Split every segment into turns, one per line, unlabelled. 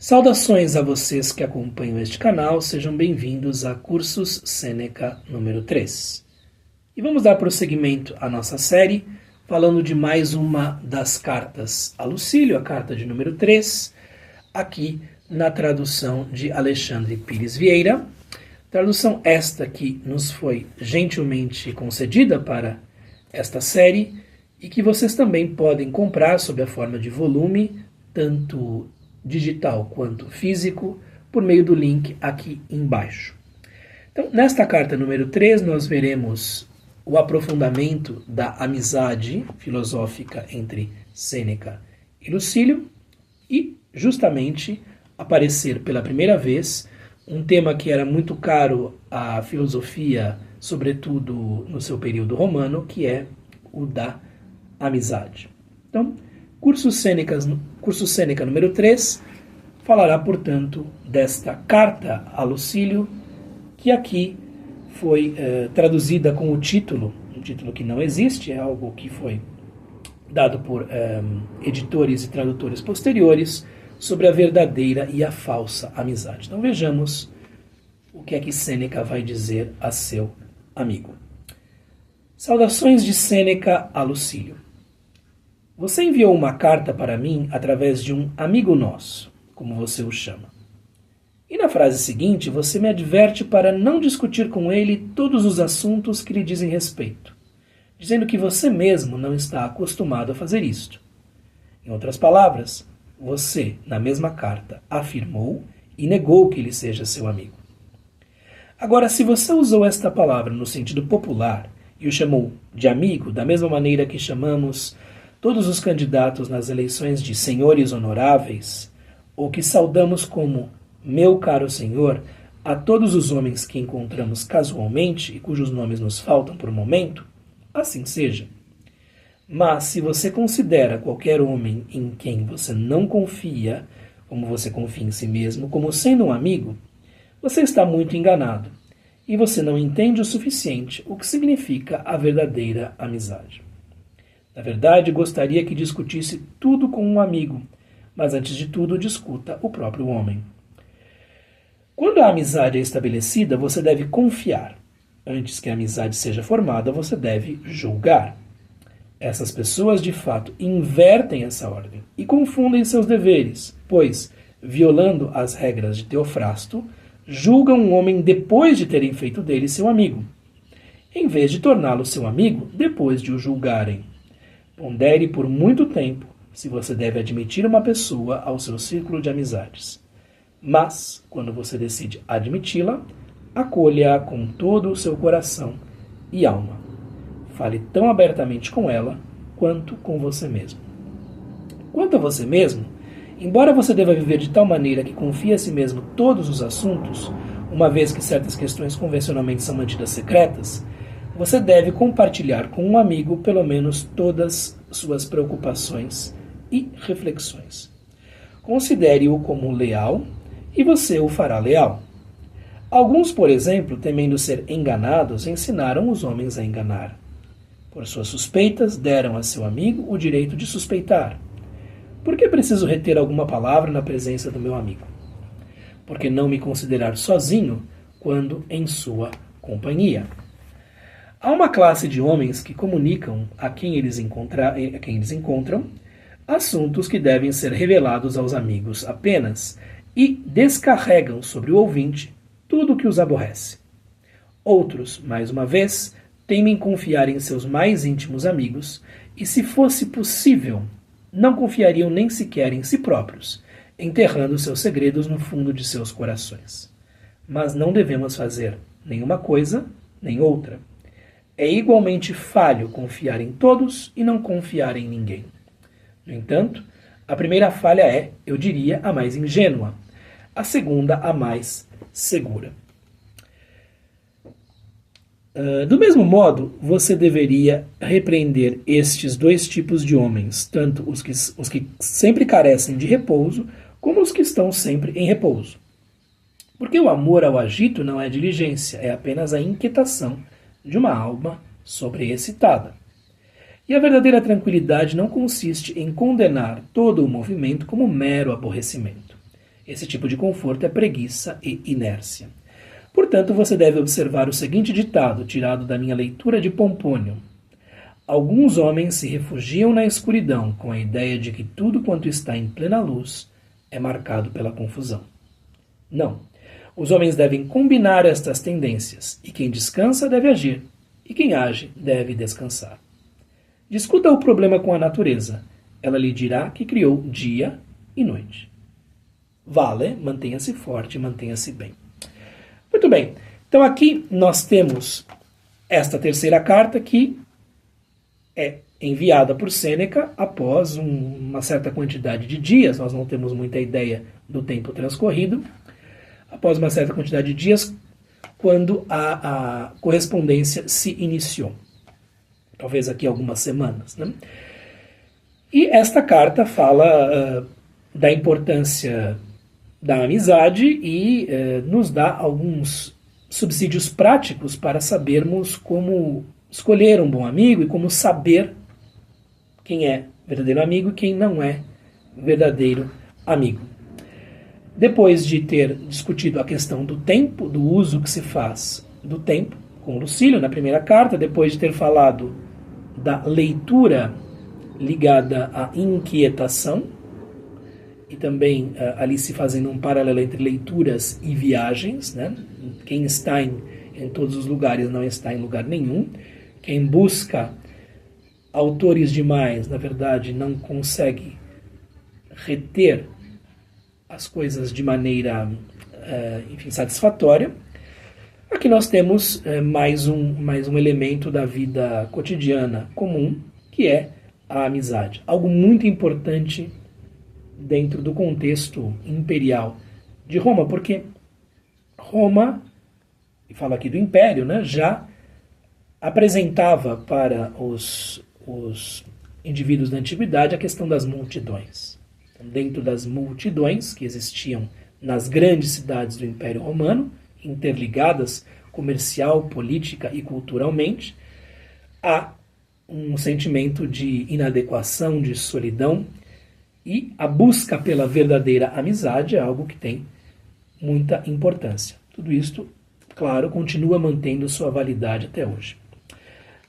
Saudações a vocês que acompanham este canal, sejam bem-vindos a Cursus Sêneca número 3. E vamos dar prosseguimento à nossa série, falando de mais uma das cartas a Lucílio, a carta de número 3, aqui na tradução de Alexandre Pires Vieira. Tradução esta que nos foi gentilmente concedida para esta série e que vocês também podem comprar sob a forma de volume, tanto digital quanto físico, por meio do link aqui embaixo. Então, nesta carta número 3, nós veremos o aprofundamento da amizade filosófica entre Sêneca e Lucílio e, justamente, aparecer pela primeira vez um tema que era muito caro à filosofia, sobretudo no seu período romano, que é o da amizade. Então, Cursus Sêneca número 3 falará, portanto, desta carta a Lucílio, que aqui foi traduzida com o título, um título que não existe, é algo que foi dado por editores e tradutores posteriores, sobre a verdadeira e a falsa amizade. Então vejamos o que é que Sêneca vai dizer a seu amigo. Saudações de Sêneca a Lucílio. Você enviou uma carta para mim através de um amigo nosso, como você o chama. E na frase seguinte, você me adverte para não discutir com ele todos os assuntos que lhe dizem respeito, dizendo que você mesmo não está acostumado a fazer isto. Em outras palavras, você, na mesma carta, afirmou e negou que ele seja seu amigo. Agora, se você usou esta palavra no sentido popular e o chamou de amigo, da mesma maneira que chamamos todos os candidatos nas eleições de senhores honoráveis, ou que saudamos como meu caro senhor a todos os homens que encontramos casualmente e cujos nomes nos faltam por um momento, assim seja. Mas se você considera qualquer homem em quem você não confia, como você confia em si mesmo, como sendo um amigo, você está muito enganado, e você não entende o suficiente o que significa a verdadeira amizade. Na verdade, gostaria que discutisse tudo com um amigo, mas antes de tudo discuta o próprio homem. Quando a amizade é estabelecida, você deve confiar. Antes que a amizade seja formada, você deve julgar. Essas pessoas, de fato, invertem essa ordem e confundem seus deveres, pois, violando as regras de Teofrasto, julgam um homem depois de terem feito dele seu amigo, em vez de torná-lo seu amigo depois de o julgarem. Pondere por muito tempo se você deve admitir uma pessoa ao seu círculo de amizades. Mas, quando você decide admiti-la, acolha-a com todo o seu coração e alma. Fale tão abertamente com ela quanto com você mesmo. Quanto a você mesmo, embora você deva viver de tal maneira que confie a si mesmo todos os assuntos, uma vez que certas questões convencionalmente são mantidas secretas, você deve compartilhar com um amigo pelo menos todas suas preocupações e reflexões. Considere-o como leal e você o fará leal. Alguns, por exemplo, temendo ser enganados, ensinaram os homens a enganar. Por suas suspeitas, deram a seu amigo o direito de suspeitar. Por que preciso reter alguma palavra na presença do meu amigo? Por que não me considerar sozinho quando em sua companhia? Há uma classe de homens que comunicam a quem eles encontram assuntos que devem ser revelados aos amigos apenas e descarregam sobre o ouvinte tudo o que os aborrece. Outros, mais uma vez, temem confiar em seus mais íntimos amigos e, se fosse possível, não confiariam nem sequer em si próprios, enterrando seus segredos no fundo de seus corações. Mas não devemos fazer nenhuma coisa nem outra. É igualmente falho confiar em todos e não confiar em ninguém. No entanto, a primeira falha é, eu diria, a mais ingênua. A segunda, a mais segura. Do mesmo modo, você deveria repreender estes dois tipos de homens, tanto os que sempre carecem de repouso, como os que estão sempre em repouso. Porque o amor ao agito não é diligência, é apenas a inquietação de uma alma sobreexcitada. E a verdadeira tranquilidade não consiste em condenar todo o movimento como mero aborrecimento. Esse tipo de conforto é preguiça e inércia. Portanto, você deve observar o seguinte ditado, tirado da minha leitura de Pompônio. Alguns homens se refugiam na escuridão com a ideia de que tudo quanto está em plena luz é marcado pela confusão. Não. Os homens devem combinar estas tendências, e quem descansa deve agir, e quem age deve descansar. Discuta o problema com a natureza. Ela lhe dirá que criou dia e noite. Vale, mantenha-se forte, mantenha-se bem. Muito bem, então aqui nós temos esta terceira carta que é enviada por Sêneca após uma certa quantidade de dias, nós não temos muita ideia do tempo transcorrido, após uma certa quantidade de dias, quando a correspondência se iniciou. Talvez aqui algumas semanas. Né? E esta carta fala da importância da amizade e nos dá alguns subsídios práticos para sabermos como escolher um bom amigo e como saber quem é verdadeiro amigo e quem não é verdadeiro amigo. Depois de ter discutido a questão do tempo, do uso que se faz do tempo, com Lucílio na primeira carta, depois de ter falado da leitura ligada à inquietação, e também ali se fazendo um paralelo entre leituras e viagens, né? Quem está em todos os lugares não está em lugar nenhum. Quem busca autores demais, na verdade, não consegue reter as coisas de maneira, satisfatória. Aqui nós temos mais um elemento da vida cotidiana comum, que é a amizade. Algo muito importante dentro do contexto imperial de Roma, porque Roma, e falo aqui do Império, né, já apresentava para os indivíduos da antiguidade a questão das multidões. Então, dentro das multidões que existiam nas grandes cidades do Império Romano, interligadas comercial, política e culturalmente, há um sentimento de inadequação, de solidão, e a busca pela verdadeira amizade é algo que tem muita importância. Tudo isto, claro, continua mantendo sua validade até hoje.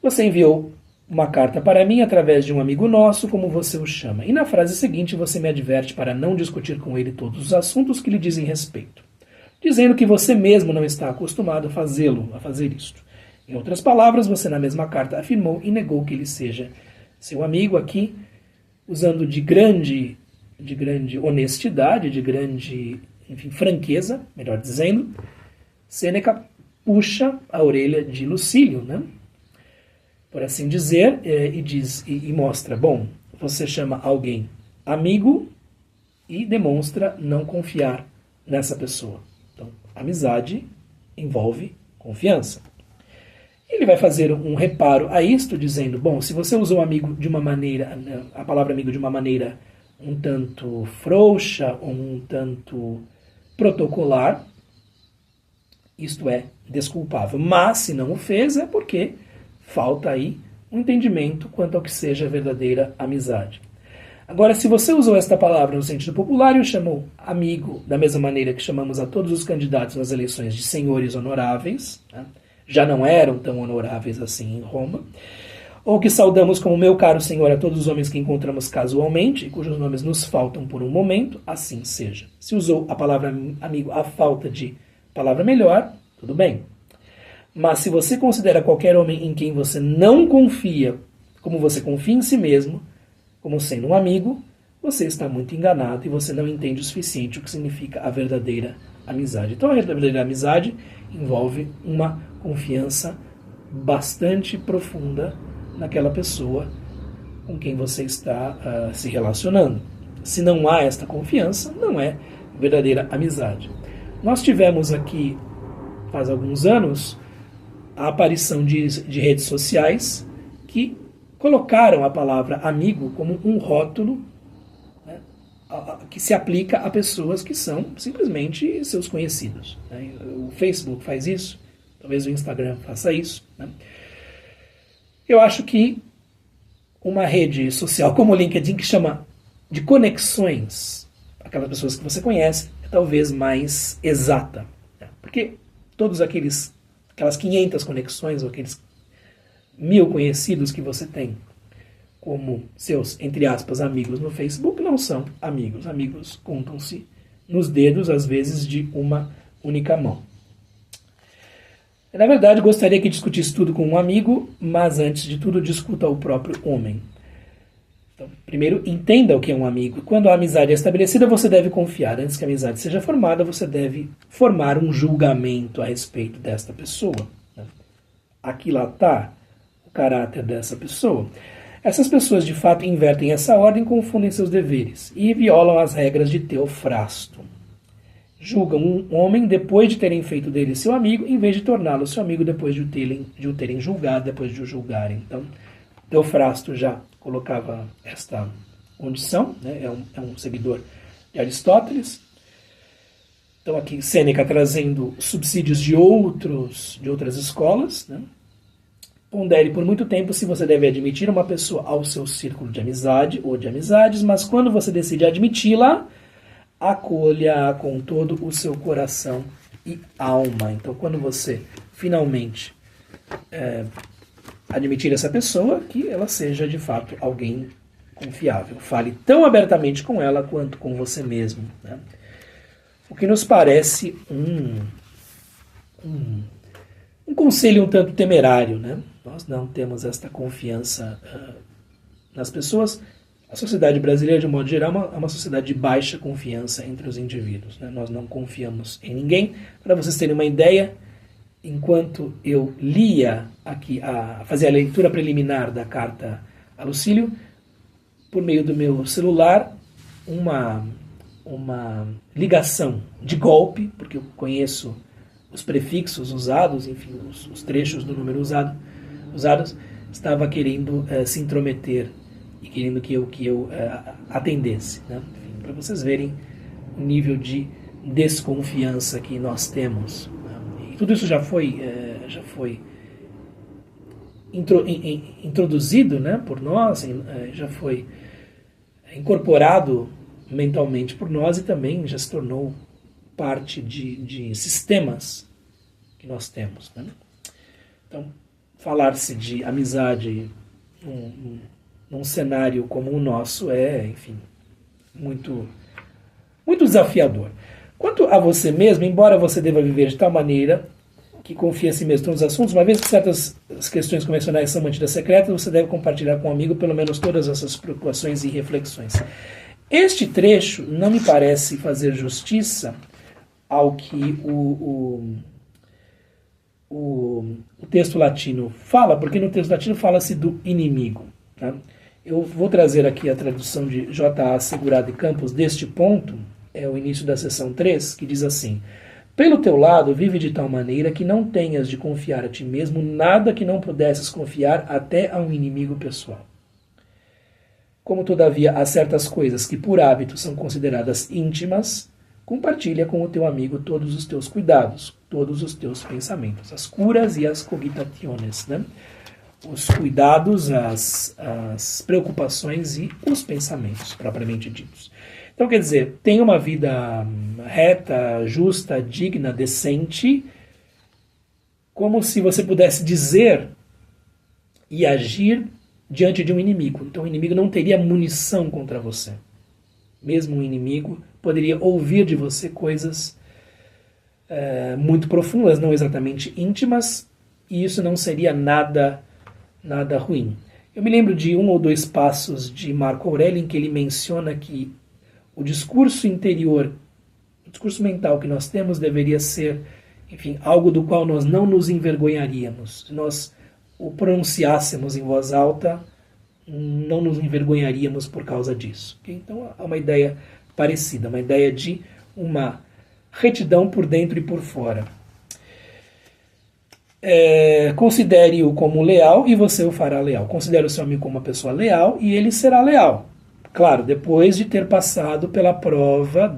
Você enviou uma carta para mim através de um amigo nosso, como você o chama. E na frase seguinte você me adverte para não discutir com ele todos os assuntos que lhe dizem respeito, dizendo que você mesmo não está acostumado a fazer isto. Em outras palavras, você na mesma carta afirmou e negou que ele seja seu amigo aqui, usando de grande honestidade, de grande, franqueza, melhor dizendo, Sêneca puxa a orelha de Lucílio, né? Por assim dizer, e mostra, bom, você chama alguém amigo e demonstra não confiar nessa pessoa. Então, amizade envolve confiança. Ele vai fazer um reparo a isto, dizendo, bom, se você usou amigo de uma maneira, a palavra amigo de uma maneira um tanto frouxa, ou um tanto protocolar, isto é desculpável. Mas, se não o fez, é porque falta aí um entendimento quanto ao que seja a verdadeira amizade. Agora, se você usou esta palavra no sentido popular e o chamou amigo, da mesma maneira que chamamos a todos os candidatos nas eleições de senhores honoráveis, né? Já não eram tão honoráveis assim em Roma, ou que saudamos como meu caro senhor a todos os homens que encontramos casualmente e cujos nomes nos faltam por um momento, assim seja. Se usou a palavra amigo à falta de palavra melhor, tudo bem. Mas se você considera qualquer homem em quem você não confia, como você confia em si mesmo, como sendo um amigo, você está muito enganado e você não entende o suficiente o que significa a verdadeira amizade. Então a verdadeira amizade envolve uma confiança bastante profunda naquela pessoa com quem você está se relacionando. Se não há esta confiança, não é verdadeira amizade. Nós tivemos aqui, faz alguns anos, a aparição de redes sociais que colocaram a palavra amigo como um rótulo, né, que se aplica a pessoas que são simplesmente seus conhecidos. Né? O Facebook faz isso, talvez o Instagram faça isso. Né? Eu acho que uma rede social como o LinkedIn, que chama de conexões, aquelas pessoas que você conhece, é talvez mais exata. Né? Porque todos aquelas 500 conexões, ou aqueles 1000 conhecidos que você tem como seus, entre aspas, amigos no Facebook, não são amigos. Amigos contam-se nos dedos, às vezes, de uma única mão. Na verdade, gostaria que discutisse tudo com um amigo, mas antes de tudo, discuta o próprio homem. Então, primeiro, entenda o que é um amigo. Quando a amizade é estabelecida, você deve confiar. Antes que a amizade seja formada, você deve formar um julgamento a respeito desta pessoa. Aqui lá está o caráter dessa pessoa. Essas pessoas, de fato, invertem essa ordem, confundem seus deveres e violam as regras de Teofrasto. Julgam um homem depois de terem feito dele seu amigo, em vez de torná-lo seu amigo depois de o terem julgado, depois de o julgarem. Então, Teofrasto já colocava esta condição, né? é um seguidor de Aristóteles. Então, aqui Sêneca trazendo subsídios de outras escolas, né? Pondere por muito tempo se você deve admitir uma pessoa ao seu círculo de amizade ou de amizades, mas quando você decide admiti-la, acolha com todo o seu coração e alma. Então, quando você finalmente admitir essa pessoa, que ela seja de fato alguém confiável. Fale tão abertamente com ela quanto com você mesmo. Né? O que nos parece um conselho um tanto temerário. Né? Nós não temos esta confiança nas pessoas. A sociedade brasileira, de modo geral, é uma sociedade de baixa confiança entre os indivíduos. Né? Nós não confiamos em ninguém. Para vocês terem uma ideia, enquanto eu lia aqui, fazia a leitura preliminar da carta a Lucílio, por meio do meu celular, uma ligação de golpe, porque eu conheço os prefixos usados, enfim, os trechos do número usados, estava querendo se intrometer e querendo que eu atendesse. Né? Para vocês verem o nível de desconfiança que nós temos. Né? E tudo isso já foi introduzido, né, por nós, já foi incorporado mentalmente por nós e também já se tornou parte de sistemas que nós temos. Né? Então, falar-se de amizade num cenário como o nosso é, enfim, muito, muito desafiador. Quanto a você mesmo, embora você deva viver de tal maneira que confie em si mesmo nos assuntos, uma vez que certas questões convencionais são mantidas secretas, você deve compartilhar com um amigo pelo menos todas essas preocupações e reflexões. Este trecho não me parece fazer justiça ao que o texto latino fala, porque no texto latino fala-se do inimigo. Tá? Eu vou trazer aqui a tradução de J.A. Segurado e Campos deste ponto, é o início da seção 3, que diz assim: pelo teu lado, vive de tal maneira que não tenhas de confiar a ti mesmo nada que não pudesses confiar até a um inimigo pessoal. Como, todavia, há certas coisas que por hábito são consideradas íntimas, compartilha com o teu amigo todos os teus cuidados, todos os teus pensamentos, as curas e as cogitaciones, né? Os cuidados, as preocupações e os pensamentos, propriamente ditos. Então, quer dizer, tenha uma vida reta, justa, digna, decente, como se você pudesse dizer e agir diante de um inimigo. Então, o inimigo não teria munição contra você. Mesmo um inimigo poderia ouvir de você coisas muito profundas, não exatamente íntimas, e isso não seria nada ruim. Eu me lembro de 1 ou 2 passos de Marco Aurélio em que ele menciona que o discurso interior, o discurso mental que nós temos deveria ser, enfim, algo do qual nós não nos envergonharíamos. Se nós o pronunciássemos em voz alta, não nos envergonharíamos por causa disso. Okay? Então, há uma ideia parecida, uma ideia de uma retidão por dentro e por fora. Considere-o como leal e você o fará leal. Considere o seu amigo como uma pessoa leal e ele será leal. Claro, depois de ter passado pela prova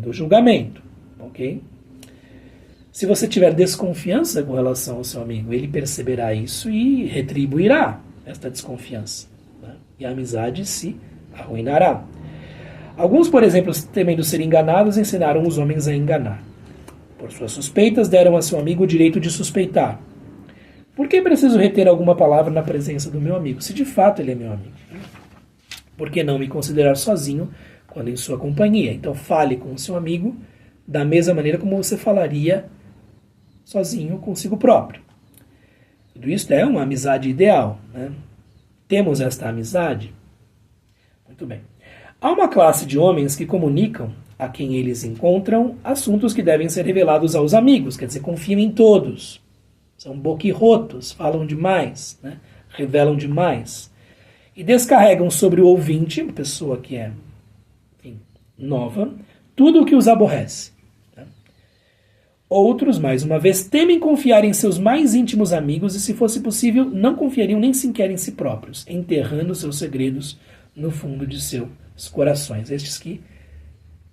do julgamento. Ok? Se você tiver desconfiança com relação ao seu amigo, ele perceberá isso e retribuirá esta desconfiança. Né? E a amizade se arruinará. Alguns, por exemplo, temendo ser enganados, ensinaram os homens a enganar. Por suas suspeitas, deram a seu amigo o direito de suspeitar. Por que preciso reter alguma palavra na presença do meu amigo, se de fato ele é meu amigo? Por que não me considerar sozinho quando em sua companhia? Então fale com o seu amigo da mesma maneira como você falaria sozinho consigo próprio. Tudo isso é uma amizade ideal, né? Temos esta amizade? Muito bem. Há uma classe de homens que comunicam a quem eles encontram assuntos que devem ser revelados aos amigos, quer dizer, confiam em todos. São boquirrotos, falam demais, né? Revelam demais. E descarregam sobre o ouvinte, uma pessoa que é, enfim, nova, tudo o que os aborrece. Né? Outros, mais uma vez, temem confiar em seus mais íntimos amigos e, se fosse possível, não confiariam nem sequer em si próprios, enterrando seus segredos no fundo de seus corações. Estes que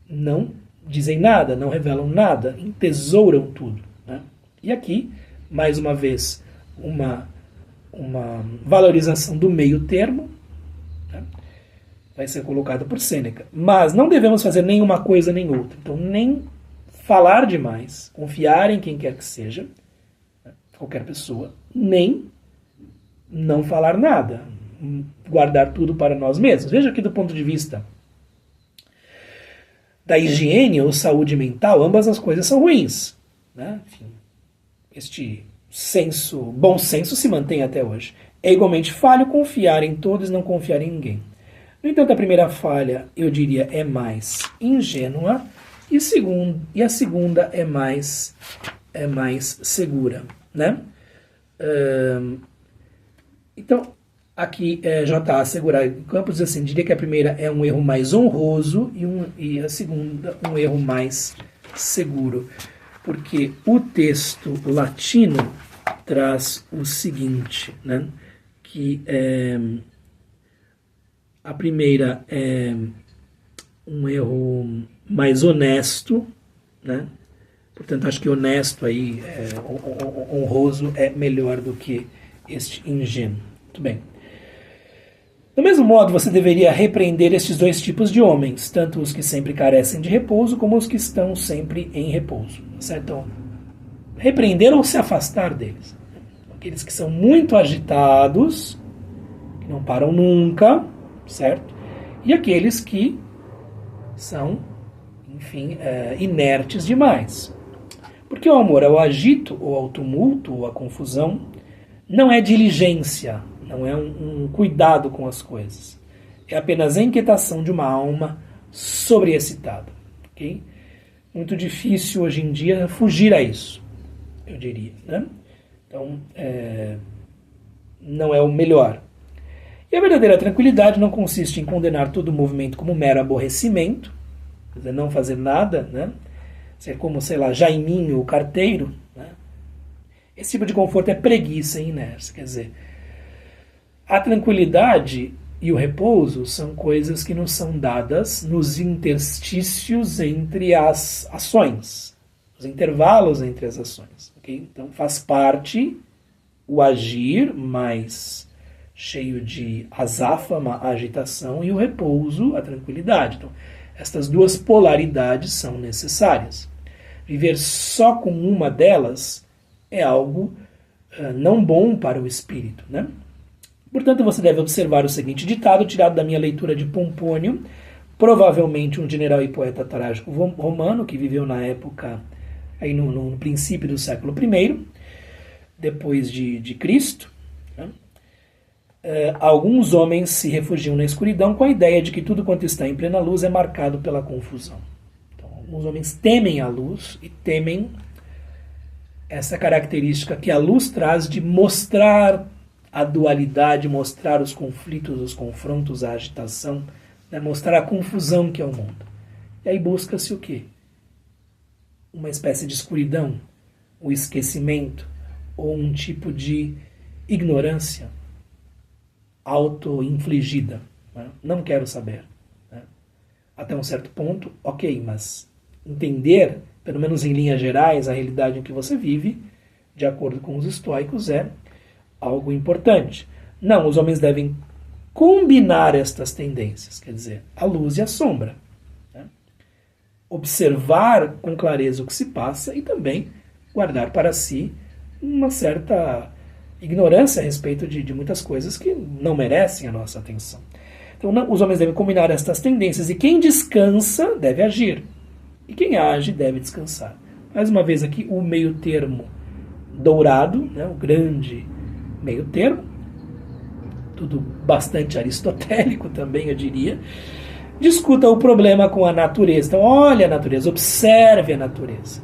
não dizem nada, não revelam nada, entesouram tudo. Né? E aqui, mais uma vez, uma valorização do meio termo, né? Vai ser colocada por Sêneca. Mas não devemos fazer nenhuma coisa nem outra. Então, nem falar demais, confiar em quem quer que seja, né? Qualquer pessoa, nem não falar nada, guardar tudo para nós mesmos. Veja aqui do ponto de vista da higiene ou saúde mental, ambas as coisas são ruins. Né? Enfim, este bom senso se mantém até hoje. É igualmente falho confiar em todos e não confiar em ninguém. No entanto, a primeira falha, eu diria, é mais ingênua e a segunda é mais segura. Né? Então, aqui J.A. assegurar Campos diz assim, diria que a primeira é um erro mais honroso e a segunda um erro mais seguro. Porque o texto latino traz o seguinte, né? Que a primeira é um erro mais honesto, né? Portanto, acho que honesto aí, honroso, é melhor do que este ingênuo. Muito bem. Do mesmo modo, você deveria repreender estes dois tipos de homens, tanto os que sempre carecem de repouso, como os que estão sempre em repouso. Certo? Então, repreender ou se afastar deles. Aqueles que são muito agitados, que não param nunca, certo? E aqueles que são, enfim, inertes demais. Porque o amor ao agito, ou ao tumulto, ou à confusão, não é diligência, não é um cuidado com as coisas. É apenas a inquietação de uma alma sobreexcitada. Okay? Muito difícil hoje em dia fugir a isso, eu diria. Né? Então, não é o melhor. E a verdadeira tranquilidade não consiste em condenar todo o movimento como mero aborrecimento, quer dizer, não fazer nada, né? Ser como, sei lá, Jaiminho, o carteiro. Né? Esse tipo de conforto é preguiça e inércia, quer dizer, a tranquilidade e o repouso são coisas que nos são dadas nos interstícios entre as ações, os intervalos entre as ações. Okay? Então faz parte o agir mais cheio de azáfama, agitação, e o repouso, a tranquilidade. Então, estas duas polaridades são necessárias. Viver só com uma delas é algo não bom para o espírito, né? Portanto, você deve observar o seguinte ditado, tirado da minha leitura de Pompônio, provavelmente um general e poeta trágico romano, que viveu na época, aí no princípio do século I, depois de Cristo. Né? Alguns homens se refugiam na escuridão com a ideia de que tudo quanto está em plena luz é marcado pela confusão. Então, alguns homens temem a luz e temem essa característica que a luz traz de mostrar a dualidade, mostrar os conflitos, os confrontos, a agitação, né? Mostrar a confusão que é o mundo. E aí busca-se o quê? Uma espécie de escuridão, o esquecimento, ou um tipo de ignorância auto-infligida. Né? Não quero saber. Né? Até um certo ponto, ok, mas entender, pelo menos em linhas gerais, a realidade em que você vive, de acordo com os estoicos, é algo importante. Não, os homens devem combinar estas tendências, quer dizer, a luz e a sombra. observar com clareza o que se passa e também guardar para si uma certa ignorância a respeito de muitas coisas que não merecem a nossa atenção. Então, os homens devem combinar estas tendências e quem descansa deve agir e quem age deve descansar. Mais uma vez aqui o meio termo dourado, né, o grande meio termo, tudo bastante aristotélico também, eu diria. Discuta o problema com a natureza. Então, olhe a natureza, observe a natureza.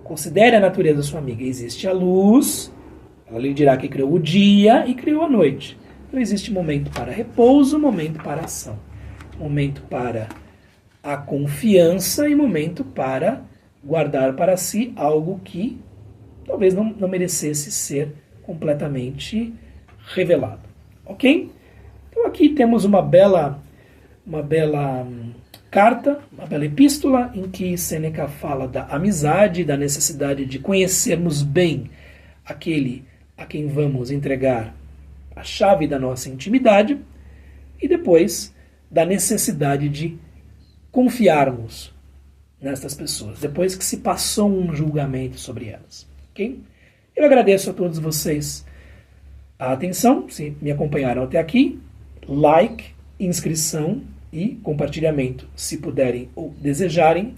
Considere a natureza sua amiga. Existe a luz, ela lhe dirá que criou o dia e criou a noite. Então, existe momento para repouso, momento para ação. Momento para a confiança e momento para guardar para si algo que talvez não merecesse ser completamente revelado. Ok? Então, aqui temos uma bela carta, uma bela epístola, em que Sêneca fala da amizade, da necessidade de conhecermos bem aquele a quem vamos entregar a chave da nossa intimidade, e depois da necessidade de confiarmos nestas pessoas, depois que se passou um julgamento sobre elas. Ok? Eu agradeço a todos vocês a atenção, se me acompanharam até aqui, like, inscrição e compartilhamento, se puderem ou desejarem.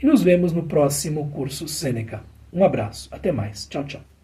E nos vemos no próximo curso Sêneca. Um abraço, até mais. Tchau, tchau.